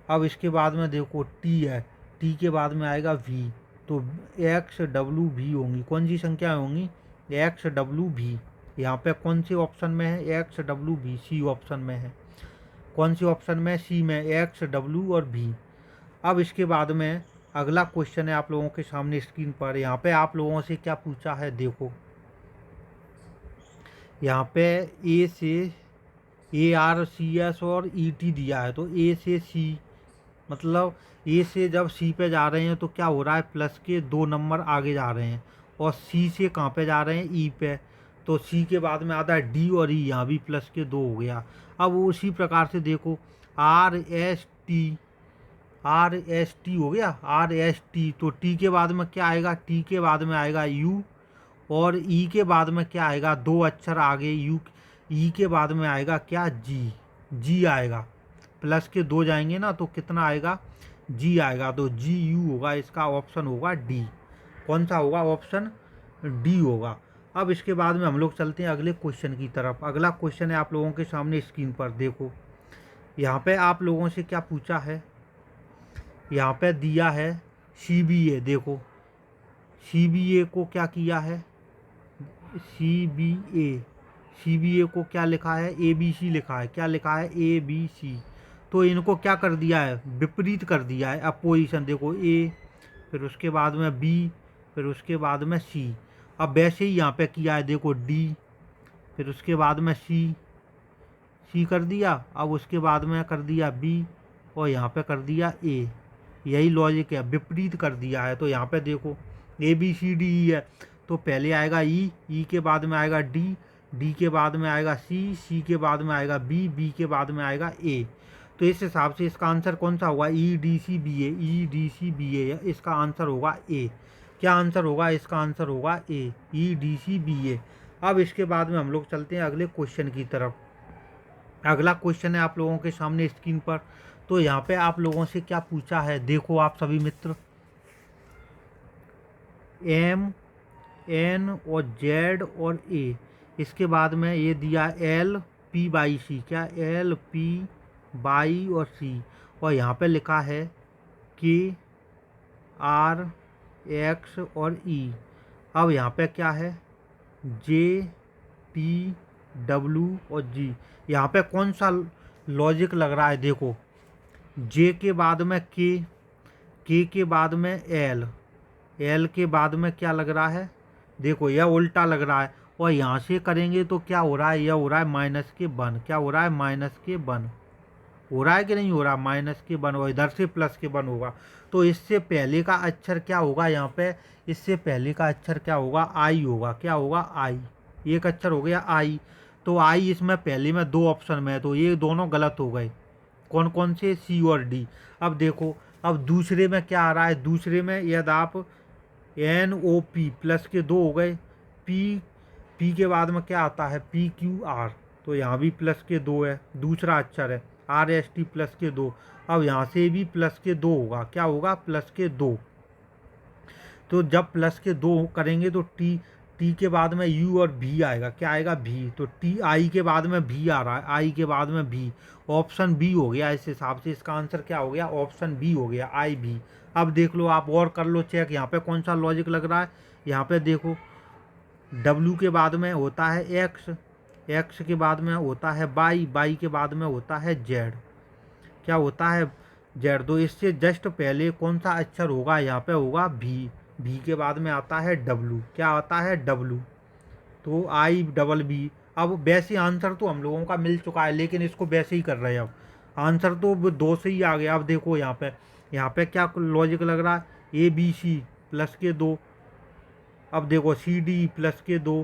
Speaker 1: अब इसके बाद में देखो टी है, टी के बाद में आएगा वी, तो एक्स डब्लू वी होंगी। कौन सी संख्या होंगी? X W V. यहाँ पे कौन से ऑप्शन में है? X W V, C option में है। कौन सी ऑप्शन में? सी में, एक्स डब्लू और वी। अब इसके बाद में अगला क्वेश्चन है आप लोगों के सामने स्क्रीन पर। यहाँ पे आप लोगों से क्या पूछा है? देखो यहाँ पे ए से ARCS और ET दिया है, तो A से C, मतलब A से जब C पे जा रहे हैं तो क्या हो रहा है, प्लस के 2 नंबर आगे जा रहे हैं, और C से कहाँ पे जा रहे हैं, E पे, तो C के बाद में आता है D और E, यहाँ भी प्लस के 2 हो गया। अब उसी प्रकार से देखो RST हो गया, RST, तो T के बाद में क्या आएगा, T के बाद में आएगा U, और E के बाद में क्या आएगा, 2 अक्षर आगे U, E के बाद में आएगा क्या, G आएगा, प्लस के 2 जाएंगे ना तो कितना आएगा, G आएगा, तो GU होगा, इसका ऑप्शन होगा D। कौन सा होगा, ऑप्शन D होगा। अब इसके बाद में हम लोग चलते हैं अगले क्वेश्चन की तरफ। अगला क्वेश्चन है आप लोगों के सामने स्क्रीन पर, देखो यहाँ पे आप लोगों से क्या पूछा है, यहाँ पे दिया है CBA, देखो CBA को क्या किया है, CBA को क्या लिखा है, ABC लिखा है, क्या लिखा है, ABC, तो इनको क्या कर दिया है, विपरीत कर दिया है, अपोजिशन, देखो A, फिर उसके बाद में B, फिर उसके बाद में C। अब वैसे ही यहाँ पे किया है, देखो D, फिर उसके बाद में C कर दिया, अब उसके बाद में कर दिया B, और यहाँ पे कर दिया A। यही लॉजिक है, विपरीत कर दिया है। तो यहाँ पे देखो ABCDE है, तो पहले आएगा E के बाद में आएगा D के बाद में आएगा C के बाद में आएगा B के बाद में आएगा A। तो इस हिसाब से इसका आंसर कौन सा होगा, EDCBA, इसका आंसर होगा A। क्या आंसर होगा, इसका आंसर होगा A, EDCBA। अब इसके बाद में हम लोग चलते हैं अगले क्वेश्चन की तरफ। अगला क्वेश्चन है आप लोगों के सामने स्क्रीन पर। तो यहाँ पे आप लोगों से क्या पूछा है, देखो आप सभी मित्र, M, N और Z और A, इसके बाद में ये दिया LP/C, क्या LP/ और C, और यहाँ पे लिखा है K, R, X और E। अब यहाँ पे क्या है, J, T, W और G। यहाँ पे कौन सा लॉजिक लग रहा है, देखो J के बाद में K के बाद में L के बाद में क्या लग रहा है, देखो यह उल्टा लग रहा है, और यहाँ से करेंगे तो क्या हो रहा है, यह हो रहा है -1, क्या हो रहा है, -1 हो रहा है कि नहीं हो रहा, -1, और इधर से +1 होगा। तो इससे पहले का अक्षर क्या होगा, यहाँ पे इससे पहले का अक्षर क्या होगा, I होगा, क्या होगा, I, एक अक्षर हो गया I। तो I इसमें पहले में 2 ऑप्शन में है, तो ये दोनों गलत हो गए, कौन कौन से, C और D। अब देखो, अब दूसरे में क्या आ रहा है, दूसरे में यदि आप NOP, प्लस के 2 हो गए, P के बाद में क्या आता है, PQR, तो यहाँ भी प्लस के 2 है, दूसरा अक्षर है, RST प्लस के 2। अब यहाँ से भी प्लस के 2 होगा, क्या होगा, प्लस के 2। तो जब प्लस के 2 करेंगे तो T के बाद में U और V आएगा, क्या आएगा, V, तो I के बाद में V आ रहा है, I के बाद में V, ऑप्शन B हो गया। इस हिसाब से इसका आंसर क्या हो गया, ऑप्शन B हो गया, IB। अब देख लो आप और कर लो चेक, यहाँ पे कौन सा लॉजिक लग रहा है। यहाँ पे देखो W के बाद में होता है X के बाद में होता है Y के बाद में होता है Z, क्या होता है, Z। तो इससे जस्ट पहले कौन सा अक्षर होगा, यहाँ पे होगा V के बाद में आता है W, क्या आता है, W, तो IBB। अब वैसे आंसर तो हम लोगों का मिल चुका है, लेकिन इसको वैसे ही कर रहे हैं। अब आंसर तो 2 से ही आ गया। अब देखो यहाँ पे क्या लॉजिक लग रहा है, ABC प्लस के 2, अब देखो CD प्लस के 2,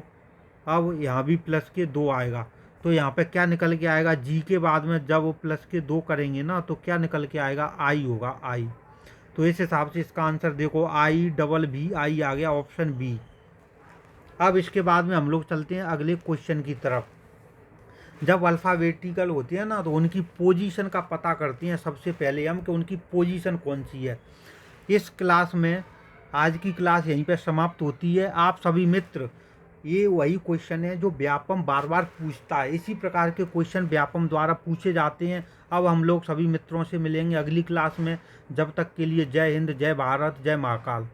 Speaker 1: अब यहाँ भी प्लस के 2 आएगा। तो यहाँ पे क्या निकल के आएगा, G के बाद में जब प्लस के 2 करेंगे ना तो क्या निकल के आएगा, I होगा, I। तो इस हिसाब से इसका आंसर देखो IBBI आ गया, ऑप्शन B। अब इसके बाद में हम लोग चलते हैं अगले क्वेश्चन की तरफ। जब अल्फ़ाबेटिकल होती है ना तो उनकी पोजीशन का पता करते हैं सबसे पहले हम कि उनकी पोजीशन कौन सी है। इस क्लास में, आज की क्लास यहीं पर समाप्त होती है। आप सभी मित्र, ये वही क्वेश्चन है जो व्यापम बार बार पूछता है, इसी प्रकार के क्वेश्चन व्यापम द्वारा पूछे जाते हैं। अब हम लोग सभी मित्रों से मिलेंगे अगली क्लास में। जब तक के लिए जय हिंद, जय भारत, जय महाकाल।